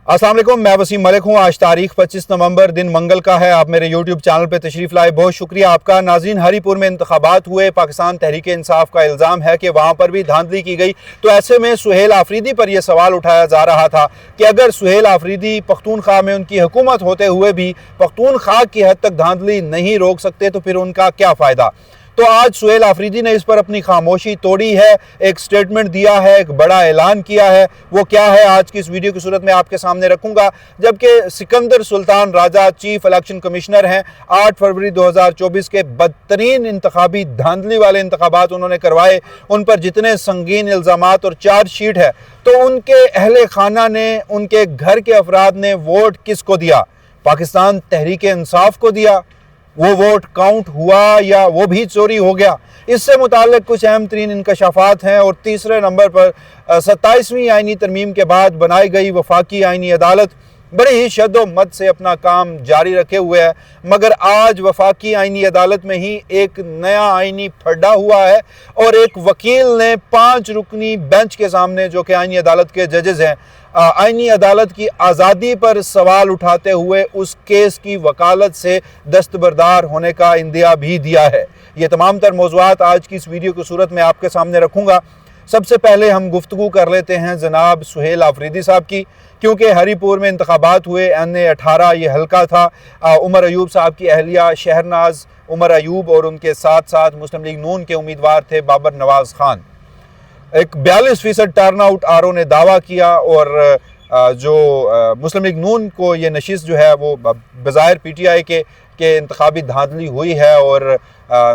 अस्सलाम वालेकुम, मैं वसीम मलिक हूँ। आज तारीख 25 नवंबर दिन मंगल का है। आप मेरे यूट्यूब चैनल पे तशरीफ़ लाए, बहुत शुक्रिया आपका। नाज़रीन, हरीपुर में इंतखाबात हुए, पाकिस्तान तहरीक इंसाफ का इल्ज़ाम है कि वहाँ पर भी धांधली की गई। तो ऐसे में सुहेल आफरीदी पर यह सवाल उठाया जा रहा था कि अगर सुहेल आफरीदी पख्तूनख्वा में उनकी हुकूमत होते हुए भी पख्तूनख्वा की हद तक धांधली नहीं रोक सकते तो फिर उनका क्या फ़ायदा। तो आज सुहेल आफरीदी ने इस पर अपनी खामोशी तोड़ी है, एक स्टेटमेंट दिया है, एक बड़ा ऐलान किया है। वो क्या है आज की इस वीडियो की सूरत में आपके सामने रखूंगा। जबकि Sikandar Sultan Raja chief election commissioner हैं, 8 फरवरी 2024 के बदतरीन इंतखाबी धांधली वाले इंतखाबात उन्होंने करवाए। उन पर जितने संगीन इल्ज़ामात और चार्जशीट है, तो उनके अहले खाना ने, उनके घर के अफराद ने वोट किसको दिया? पाकिस्तान तहरीक इंसाफ को दिया। वो वोट काउंट हुआ या वो भी चोरी हो गया? इससे मुताल्लिक कुछ अहम तरीन इंकशाफात हैं। और तीसरे नंबर पर 27वीं आइनी तरमीम के बाद बनाई गई वफाकी आइनी अदालत बड़े ही शद्दोमत से अपना काम जारी रखे हुए है, मगर आज वफाकी आइनी अदालत में ही एक नया आइनी फड्डा हुआ है और एक वकील ने 5 रुकनी बेंच के सामने, जो कि आइनी अदालत के जजेस हैं, आइनी अदालत की आज़ादी पर सवाल उठाते हुए उस केस की वकालत से दस्तबरदार होने का इंदिया भी दिया है। ये तमाम तर मौज़ूआत आज की इस वीडियो की सूरत में आपके सामने रखूँगा। सबसे पहले हम गुफ्तगू कर लेते हैं जनाब सुहेल आफरीदी साहब की, क्योंकि हरीपुर में इंतखाबात हुए। NA-18 ये हल्का था। उमर अयूब साहब की अहलिया शहरनाज उमर अयूब और उनके साथ साथ मुस्लिम लीग नून के उम्मीदवार थे बाबर नवाज खान। एक 42% टर्नआउट आरओ ने दावा किया और जो मुस्लिम लीग नून को ये नशिस्त जो है वो बज़ाहिर PTI के इंतखाबी धांधली हुई है और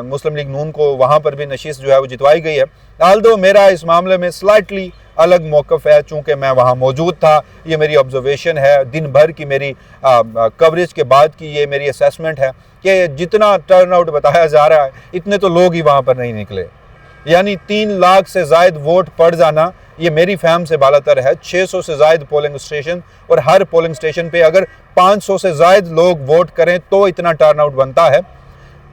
मुस्लिम लीग नून को वहाँ पर भी नशिस्त जो है वो जितवाई गई है। आल्दो मेरा इस मामले में स्लाइटली अलग मौक़िफ़ है, चूँकि मैं वहाँ मौजूद था। ये मेरी ऑब्जर्वेशन है, दिन भर की मेरी कवरेज के बाद की ये मेरी असेसमेंट है कि जितना टर्नआउट बताया जा रहा है इतने तो लोग ही वहाँ पर नहीं निकले। यानी 3 लाख से ज़ायद वोट पड़ जाना ये मेरी फहम से बालातर है। 600 से ज़ायद पोलिंग स्टेशन और हर पोलिंग स्टेशन पे अगर 500 से ज़ायद लोग वोट करें तो इतना टर्नआउट बनता है।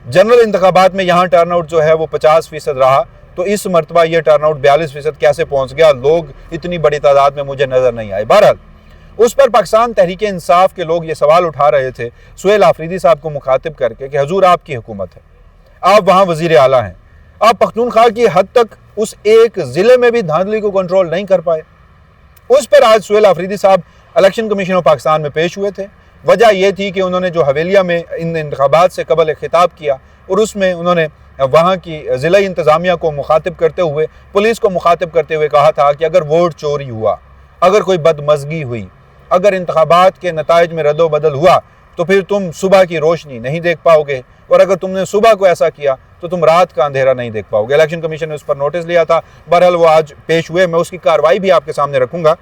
जनरल इंतखाबात में यहाँ टर्नआउट जो है वो 50% रहा, तो इस मरतबा ये टर्नआउट 42% कैसे पहुँच गया? लोग इतनी बड़ी तादाद में मुझे नज़र नहीं आए। बहरहाल उस पर पाकिस्तान तहरीक इंसाफ के लोग ये सवाल उठा रहे थे सुहेल आफरीदी साहब को मुखातिब करके कि हजूर आपकी हुकूमत है, आप वहाँ वज़ीर आला हैं, आप पख्तूनख्वा की हद तक उस एक ज़िले में भी धांधली को कंट्रोल नहीं कर पाए। उस पर आज सुहेल आफरीदी साहब इलेक्शन कमीशन ऑफ पाकिस्तान में पेश हुए थे। वजह यह थी कि उन्होंने जो हवेलिया में इन इंतखाबात से कबल खिताब किया और उसमें उन्होंने वहाँ की ज़िला इंतज़ामिया को मुखातिब करते हुए, पुलिस को मुखातिब करते हुए कहा था कि अगर वोट चोरी हुआ, अगर कोई बदमज़गी हुई, अगर इंतखाबात के नताइज में रद्दो-बदल हुआ तो फिर तुम सुबह की रोशनी नहीं देख पाओगे, और अगर तुमने सुबह को ऐसा किया तो तुम रात का अंधेरा नहीं देख पाओगे। इलेक्शन कमीशन ने उस पर नोटिस लिया था। बहरहाल वो आज पेश हुए, मैं उसकी कार्रवाई भी आपके सामने रखूंगा।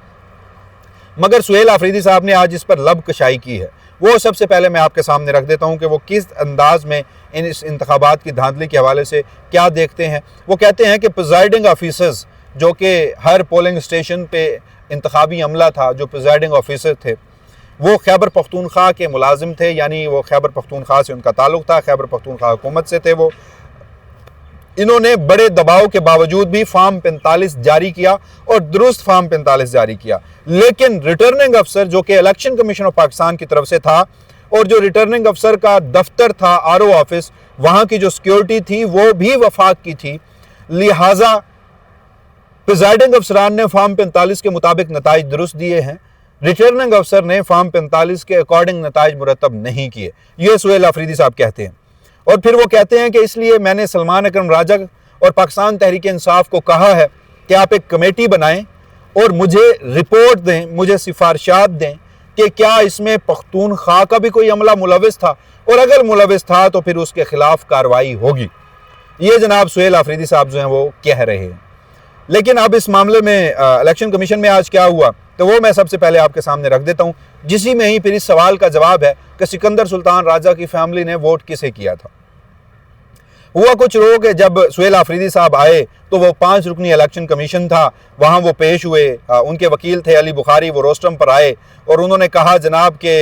मगर सुहेल आफरीदी साहब ने आज इस पर लब कशाई की है। वो सबसे पहले मैं आपके सामने रख देता हूँ कि वो किस अंदाज में इस इंतखाबात की धांधली के हवाले से क्या देखते हैं। वो कहते हैं कि प्रिजाइडिंग ऑफिसर्स, जो कि हर पोलिंग स्टेशन पे इंतखाबी अमला था, जो प्रिजाइडिंग ऑफिसर थे, वो खैबर पख्तूनख्वा के मुलाजिम थे, यानी वो खैबर पख्तूनख्वा से उनका ताल्लुक़ था, खैबर पख्तूनख्वा हुकूमत से थे। वो इन्होंने बड़े दबाव के बावजूद भी फॉर्म 45 जारी किया और दुरुस्त फॉर्म 45 जारी किया। लेकिन रिटर्निंग अफसर, जो कि इलेक्शन कमीशन ऑफ पाकिस्तान की तरफ से था, और जो रिटर्निंग अफसर का दफ्तर था आरओ ऑफिस, वहाँ की जो सिक्योरिटी थी वो भी वफाक की थी। लिहाजा प्रिजाइडिंग अफसरान ने फॉर्म 45 के मुताबिक नताइज दुरुस्त दिए हैं, रिटर्निंग अफसर ने फॉर्म 45 के अकॉर्डिंग नताइज मुरतब नहीं किए। ये सुहेल आफरीदी साहब कहते हैं। और फिर वो कहते हैं कि इसलिए मैंने सलमान अकरम राजा और पाकिस्तान तहरीक इंसाफ को कहा है कि आप एक कमेटी बनाएं और मुझे रिपोर्ट दें, मुझे सिफारिशात दें कि क्या इसमें पख्तूनख्वा का भी कोई अमला मुलविस था, और अगर मुलविस था तो फिर उसके खिलाफ कार्रवाई होगी। ये जनाब सुहेल आफरीदी साहब जो हैं वो कह रहे हैं। लेकिन अब इस मामले में इलेक्शन कमीशन में आज क्या हुआ, तो वो मैं सबसे पहले आपके सामने रख देता हूँ, जिसी में ही फिर इस सवाल का जवाब है कि सिकंदर सुल्तान राजा की फैमिली ने वोट किसे किया था। हुआ कुछ रो कि जब सुहेल आफरीदी साहब आए तो वो 5 रुकनी इलेक्शन कमीशन था, वहाँ वो पेश हुए। उनके वकील थे अली बुखारी, वो रोस्टम पर आए और उन्होंने कहा जनाब के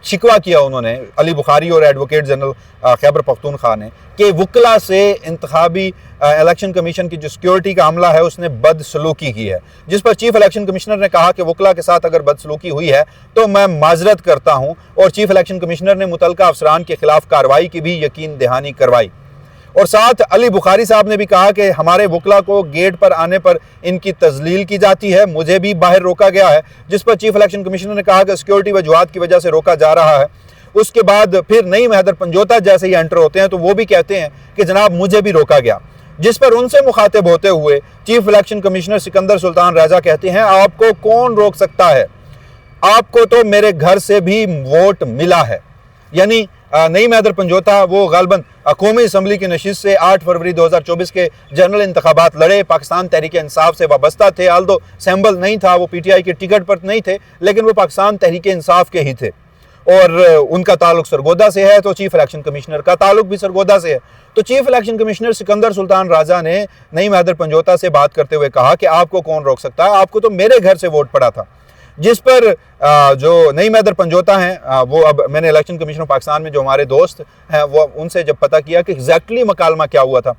शिकवा किया उन्होंने, अली बुखारी और एडवोकेट जनरल खैबर पख्तूनख्वा ने, कि वकला से इंतखाबी इलेक्शन कमीशन की जो सिक्योरिटी का अमला है उसने बदसलूकी की है, जिस पर चीफ इलेक्शन कमिश्नर ने कहा कि वकला के साथ अगर बदसलूकी हुई है तो मैं माजरत करता हूं, और चीफ इलेक्शन कमिश्नर ने मुतलका अफसरान के खिलाफ कार्रवाई की भी यकीन दहानी करवाई। और साथ अली बुखारी साहब ने भी कहा कि हमारे वकला को गेट पर आने पर इनकी तजलील की जाती है, मुझे भी बाहर रोका गया है, जिस पर चीफ इलेक्शन कमिश्नर ने कहा कि सिक्योरिटी वजूहात की वजह से रोका जा रहा है। उसके बाद फिर नईम हैदर पंजोता जैसे ही एंटर होते हैं तो वो भी कहते हैं कि जनाब मुझे भी रोका गया, जिस पर उनसे मुखातिब होते हुए chief election commissioner Sikandar Sultan Raja कहते हैं आपको कौन रोक सकता है, आपको तो मेरे घर से भी वोट मिला है। यानी नईम हैदर पंजोता वो गालबन कौमी असम्बली की नशिस्त से 8 फरवरी 2024 के जनरल इंतखाबात लड़े, पाकिस्तान तहरीक इंसाफ से वाबस्ता थे, आल्दो सैम्बल नहीं था, वो पीटीआई के टिकट पर नहीं थे, लेकिन वो पाकिस्तान तहरीक इंसाफ के ही थे और उनका ताल्लुक सरगोदा से है, तो चीफ इलेक्शन कमिश्नर का ताल्लुक भी सरगोदा से है। तो chief election commissioner Sikandar Sultan Raja ने नईम हैदर पंजोता से बात करते हुए कहा कि आपको कौन रोक सकता है, आपको तो मेरे घर से वोट पड़ा था। जिस पर जो नईम हैदर पंजोता हैं वो, अब मैंने इलेक्शन कमीशन ऑफ पाकिस्तान में जो हमारे दोस्त हैं वो उनसे जब पता किया कि एग्जैक्टली मकालमा क्या हुआ था,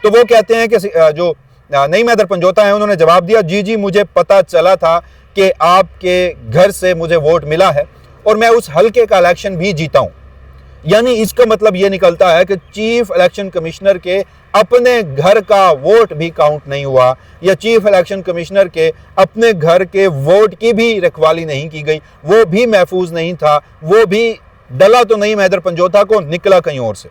तो वो कहते हैं कि जो नईम हैदर पंजोता हैं उन्होंने जवाब दिया, जी जी मुझे पता चला था कि आपके घर से मुझे वोट मिला है और मैं उस हल्के का इलेक्शन भी जीता हूँ। यानी इसका मतलब ये निकलता है कि चीफ इलेक्शन कमिश्नर के अपने घर का वोट भी काउंट नहीं हुआ, या चीफ इलेक्शन कमिश्नर के अपने घर के वोट की भी रखवाली नहीं की गई, वो भी महफूज नहीं था, वो भी डला तो नईम हैदर पंजोता को, निकला कहीं और से।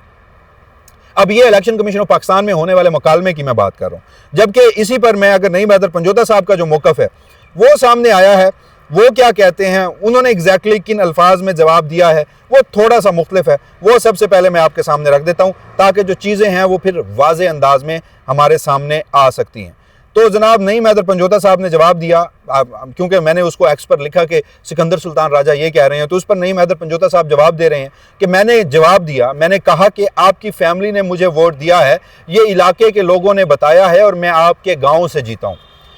अब ये इलेक्शन कमीशन ऑफ पाकिस्तान में होने वाले मुकालमे की मैं बात कर रहा हूं, जबकि इसी पर मैं अगर नईम हैदर पंजोता साहब का जो मौक़िफ़ है वो सामने आया है, वो क्या कहते हैं, उन्होंने एग्जैक्टली किन अल्फाज में जवाब दिया है वो थोड़ा सा मुख्तलिफ है। वो सबसे पहले मैं आपके सामने रख देता हूं ताकि जो चीज़ें हैं वो फिर वाज़े अंदाज में हमारे सामने आ सकती हैं। तो जनाब नईम हैदर पंजोता साहब ने जवाब दिया, क्योंकि मैंने उसको एक्स पर लिखा कि सिकंदर सुल्तान राजा ये कह रहे हैं, तो उस पर नईम हैदर पंजोता साहब जवाब दे रहे हैं कि मैंने जवाब दिया, मैंने कहा कि आपकी फैमिली ने मुझे वोट दिया है, ये इलाके के लोगों ने बताया है और मैं आपके गाँव से जीता हूँ।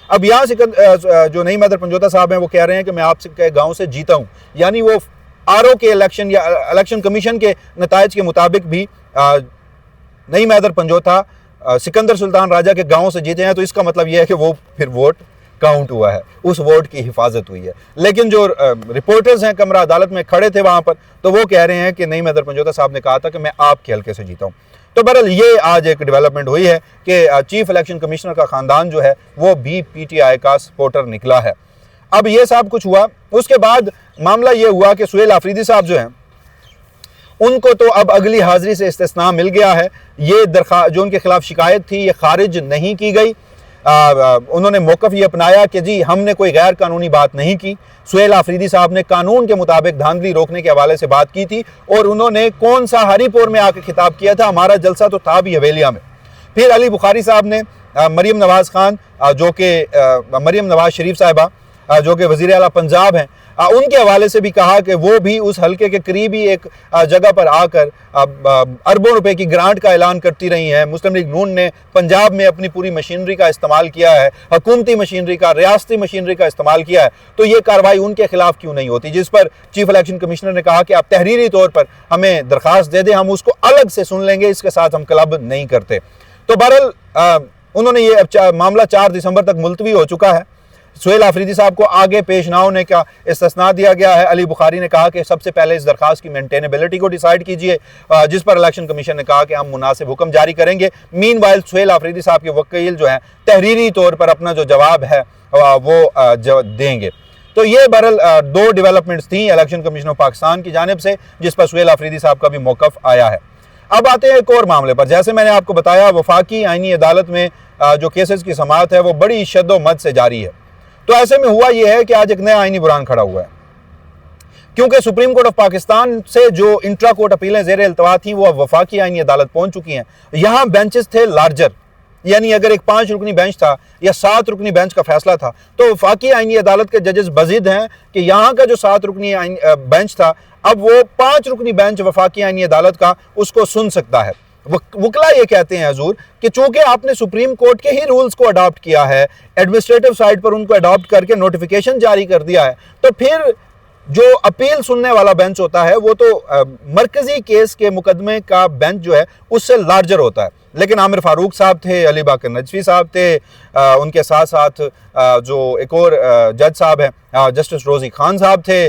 अब यहाँ जो नईम हैदर पंजोता साहब हैं वो कह रहे हैं कि मैं आपके गांव से जीता हूँ, यानी वो आरओ के इलेक्शन या इलेक्शन कमीशन के नताइज के मुताबिक भी नईम हैदर पंजोता सिकंदर सुल्तान राजा के गांव से जीते हैं, तो इसका मतलब यह है कि वो फिर वोट काउंट हुआ है, उस वोट की हिफाजत हुई है। लेकिन जो रिपोर्टर्स हैं कमरा अदालत में खड़े थे वहाँ पर, तो वो कह रहे हैं कि नईम हैदर पंजोता साहब ने कहा था कि मैं आपके हल्के से जीता हूँ। तो बहरहाल ये आज एक डेवलपमेंट हुई है कि चीफ इलेक्शन कमिश्नर का ख़ानदान जो है वो भी पीटीआई का सपोर्टर निकला है। अब ये सब कुछ हुआ, उसके बाद मामला ये हुआ कि सुहेल आफरीदी साहब जो हैं उनको तो अब अगली हाजिरी से इस्तिस्ना मिल गया है। ये जो उनके खिलाफ शिकायत थी ये खारिज नहीं की गई। उन्होंने मौक़िफ़ ये अपनाया कि जी हमने कोई गैर कानूनी बात नहीं की। सुहेल आफरीदी साहब ने कानून के मुताबिक धांधली रोकने के हवाले से बात की थी, और उन्होंने कौन सा हरीपुर में आकर खिताब किया था, हमारा जलसा तो था भी हवेलिया में। फिर अली बुखारी साहब ने मरीम नवाज़ खान जो कि मरीम नवाज़ शरीफ साहिबा जो कि वज़ीर आला पंजाब हैं, उनके हवाले से भी कहा कि वो भी उस हल्के के करीबी एक जगह पर आकर अरबों रुपए की ग्रांट का ऐलान करती रही हैं। मुस्लिम लीग नून ने पंजाब में अपनी पूरी मशीनरी का इस्तेमाल किया है, हुकूमती मशीनरी का, रियासती मशीनरी का इस्तेमाल किया है, तो ये कार्रवाई उनके खिलाफ क्यों नहीं होती? जिस पर चीफ इलेक्शन कमिश्नर ने कहा कि आप तहरीरी तौर पर हमें दरख्वास्त दे दें, हम उसको अलग से सुन लेंगे, इसके साथ हम क्लब नहीं करते। तो बहरहाल उन्होंने ये मामला 4 दिसंबर तक मुलतवी हो चुका है। सुहेल आफरीदी साहब को आगे पेश ना होने का इस्तिस्ना दिया गया है। अली बुखारी ने कहा कि सबसे पहले इस दरखास्त की मेंटेनेबिलिटी को डिसाइड कीजिए, जिस पर इलेक्शन कमीशन ने कहा कि हम मुनासिब हुक्म जारी करेंगे। मीनवाइल सुहेल आफरीदी साहब के वकील जो हैं तहरीरी तौर पर अपना जो जवाब है वो देंगे। तो ये बहरहाल 2 डेवलपमेंट्स थी इलेक्शन कमीशन ऑफ पाकिस्तान की जानिब से, जिस पर सुहेल आफरीदी साहब का भी मौक़िफ़ आया है। अब आते हैं एक और मामले पर। जैसे मैंने आपको बताया, वफाकी आईनी अदालत में जो केसेस की समाअत है वो बड़ी शद्दोमद से जारी है। तो ऐसे में हुआ यह है कि आज एक नया आईनी बुरान खड़ा हुआ है, क्योंकि सुप्रीम कोर्ट ऑफ पाकिस्तान से जो इंट्रा कोर्ट अपीलें ज़ेर इल्तवा थी वो अब वफाकी आईनी अदालत पहुंच चुकी हैं। यहाँ बेंचेस थे लार्जर, यानी अगर एक 5 रुकनी बेंच था या 7 रुकनी बेंच का फैसला था, तो वफाकी आईनी अदालत के जजेस बजीद हैं कि यहाँ का जो 7 रुकनी बेंच था अब वो 5 रुकनी बेंच वफाकी आईनी अदालत का उसको सुन सकता है। वकला ये कहते हैं हजूर कि चूंकि आपने सुप्रीम कोर्ट के ही रूल्स को अडॉप्ट किया है, एडमिनिस्ट्रेटिव साइड पर उनको अडॉप्ट करके नोटिफिकेशन जारी कर दिया है, तो फिर जो अपील सुनने वाला बेंच होता है वो तो मरकजी केस के मुकदमे का बेंच जो है उससे लार्जर होता है। लेकिन आमिर फारूक साहब थे, अली बाकर नजफी साहब थे, उनके साथ साथ जो एक और जज साहब हैं जस्टिस रोजी खान साहब थे,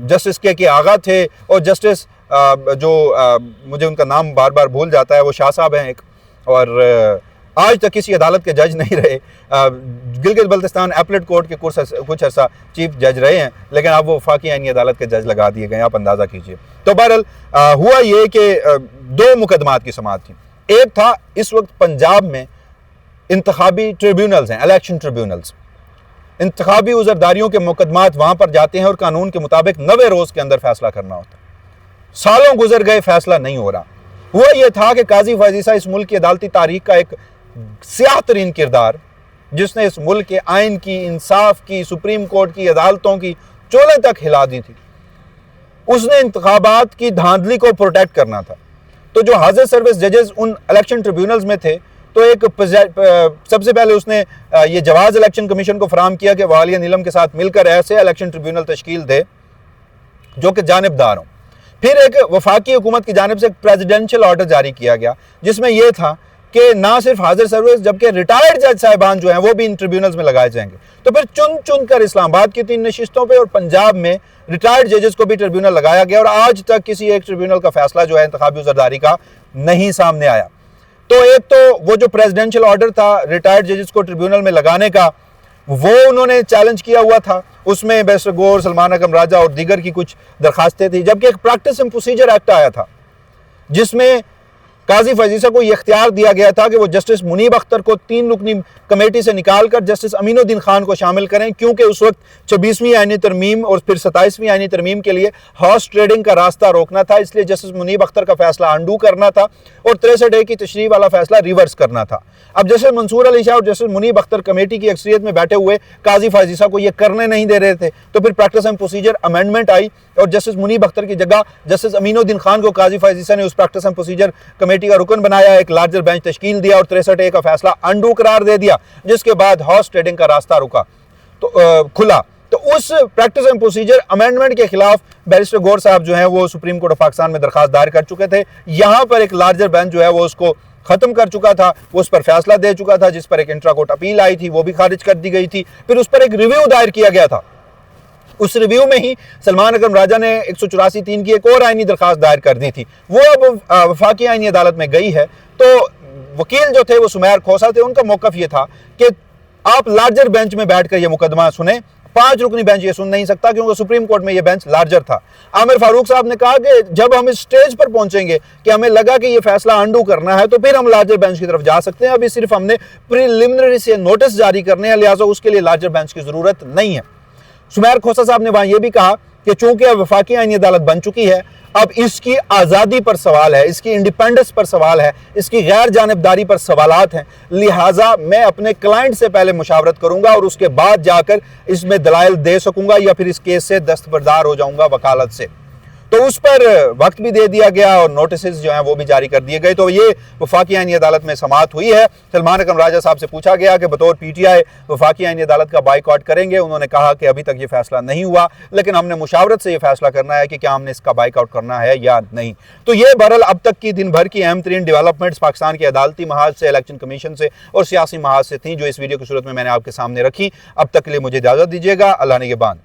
जस्टिस के आगा थे, और जस्टिस मुझे उनका नाम बार बार भूल जाता है, वो शाह साहब हैं एक, और आज तक किसी अदालत के जज नहीं रहे। गिलगित बल्तिस्तान एपलेट कोर्ट के कुछ अर्सा चीफ जज रहे हैं, लेकिन अब वो वफाकी आईनी अदालत के जज लगा दिए गए, आप अंदाज़ा कीजिए। तो बहरहाल हुआ ये कि दो मुकदमात की समाअत थी। एक था इस वक्त पंजाब में इंतखाबी ट्रिब्यूनल्स हैं, इलेक्शन ट्रिब्यूनल्स, इंतखाबी उज़रदारियों के मुकदमात वहाँ पर जाते हैं और कानून के मुताबिक 90 रोज़ के अंदर फैसला करना होता है। सालों गुजर गए, फैसला नहीं हो रहा। हुआ यह था कि काजी फैज़ ईसा इस मुल्क की अदालती तारीख का एक स्याह तरीन किरदार, जिसने इस मुल्क के आइन की, इंसाफ की, सुप्रीम कोर्ट की, अदालतों की चोलें तक हिला दी थी। उसने इंतखाबात की धांधली को प्रोटेक्ट करना था। तो जो हाजिर सर्विस जजेस उन इलेक्शन ट्रिब्यूनल्स में थे, तो एक सबसे पहले उसने ये जवाज़ इलेक्शन कमीशन को फराहम किया कि वालिया नीलम के साथ मिलकर ऐसे इलेक्शन ट्रिब्यूनल तश्कील दे जो कि जानिबदार हों। फिर एक वफाकी हुकूमत की जानिब से एक प्रेसिडेंशियल ऑर्डर जारी किया गया, जिसमें यह था कि ना सिर्फ हाजिर सर्विस जबकि रिटायर्ड जज साहिबान जो हैं वो भी इन ट्रिब्यूनल्स में लगाए जाएंगे। तो फिर चुन चुन कर इस्लामाबाद की 3 नशिस्तों पे और पंजाब में रिटायर्ड जजेस को भी ट्रिब्यूनल लगाया गया, और आज तक किसी एक ट्रिब्यूनल का फैसला जो है इंतखाबी उज़रदारी का नहीं सामने आया। तो एक तो वो जो प्रेसिडेंशियल ऑर्डर था रिटायर्ड जजेस को ट्रिब्यूनल में लगाने का, वो उन्होंने चैलेंज किया हुआ था। उसमें बैरिस्टर गौर, सलमान अकरम राजा और दीगर की कुछ दरखास्तें थी। जबकि एक प्रैक्टिस एंड प्रोसीजर एक्ट आया था, जिसमें काजी फैज़ ईसा को यह इख्तियार दिया गया था कि वो जस्टिस मुनीब अख्तर को 3 रुकनी कमेटी से निकालकर जस्टिस अमीनुद्दीन खान को शामिल करें, क्योंकि उस वक्त 26वीं आईनी तरमीम और फिर 27वीं आईनी तरमीम के लिए हॉर्स ट्रेडिंग का रास्ता रोकना था। इसलिए जस्टिस मुनीब अख्तर का फैसला अंडू करना था और 63A की तशरीह वाला फैसला रिवर्स करना था। अब जस्टिस मंसूर अली शाह और जस्टिस मुनीब अख्तर कमेटी की अक्सरियत में बैठे हुए काजी फैज़ ईसा को यह करने नहीं दे रहे थे। तो फिर प्रैक्टिस एंड प्रोसीजर अमेंडमेंट आई और जस्टिस मुनीब अख्तर की जगह जस्टिस अमीनुद्दीन खान को काजी फैज़ ईसा ने उस प्रैक्टिस एंड प्रोसीजर कमेटी का रुकन बनाया, एक लार्जर बेंच तश्कील दिया और 63A का फैसला अंडू करार दे दिया, जिसके बाद हॉर्स ट्रेडिंग का रास्ता रुका तो खुला। तो उस प्रैक्टिस एंड प्रोसीजर अमेंडमेंट के खिलाफ बैरिस्टर गौर साहब जो है वो सुप्रीम कोर्ट ऑफ पाकिस्तान में दरखास्त दायर कर चुके थे। यहां पर एक लार्जर बेंच जो है वो उसको खत्म कर चुका था, वो उस पर फैसला दे चुका था, जिस पर एक इंट्रा कोर्ट अपील आई थी वो भी खारिज कर दी गई थी। फिर उस पर एक रिव्यू दायर किया गया था। उस रिव्यू में ही सलमान अकरम राजा ने 184(3) की एक और आईनी दरखास्त दायर कर दी थी। वो अब वफाकी आईनी अदालत में गई है। तो वकील जो थे वो सुमैर खोसा थे, उनका मौकफ ये था कि आप लार्जर बेंच में बैठकर ये मुकदमा सुने, 5 रुकनी बेंच ये सुन नहीं सकता, क्योंकि सुप्रीम कोर्ट में ये बेंच लार्जर था। आमिर फारूक साहब ने कहा कि जब हम इस स्टेज पर पहुंचेंगे कि हमें लगा कि ये फैसला अंडू करना है, तो फिर हम लार्जर बेंच की तरफ जा सकते हैं। अभी सिर्फ हमने प्रिलिमिनरी से नोटिस जारी करने हैं, लिहाजा उसके लिए लार्जर बेंच की जरूरत नहीं है। सुमैर खोसा साहब ने वहां यह भी कहा कि चूंकि अब वफाकी आईनी अदालत बन चुकी है, अब इसकी आज़ादी पर सवाल है, इसकी इंडिपेंडेंस पर सवाल है, इसकी गैर जानिबदारी पर सवालात हैं, लिहाजा मैं अपने क्लाइंट से पहले मुशावरत करूंगा और उसके बाद जाकर इसमें दलाइल दे सकूंगा या फिर इस केस से दस्तबरदार हो जाऊंगा वकालत से। तो उस पर वक्त भी दे दिया गया और नोटिस जो हैं वो भी जारी कर दिए गए। तो ये वफाकी आईनी अदालत में समाअत हुई है। सलमान अकरम राजा साहब से पूछा गया कि बतौर PTI वफाकी आईनी अदालत का बाइकआउट करेंगे। उन्होंने कहा कि अभी तक ये फैसला नहीं हुआ, लेकिन हमने मुशावरत से ये फैसला करना है कि क्या हमने इसका बाइकआउट करना है या नहीं। तो ये बहरहाल अब तक की दिन भर की अहम तरीन डेवलपमेंट्स पाकिस्तान के अदालती महाज से, इलेक्शन कमीशन से और सियासी महाज से थी, जो इस वीडियो की सूरत में मैंने आपके सामने रखी। अब तक के लिए मुझे इजाज़त दीजिएगा। अल्लाह निगहबान।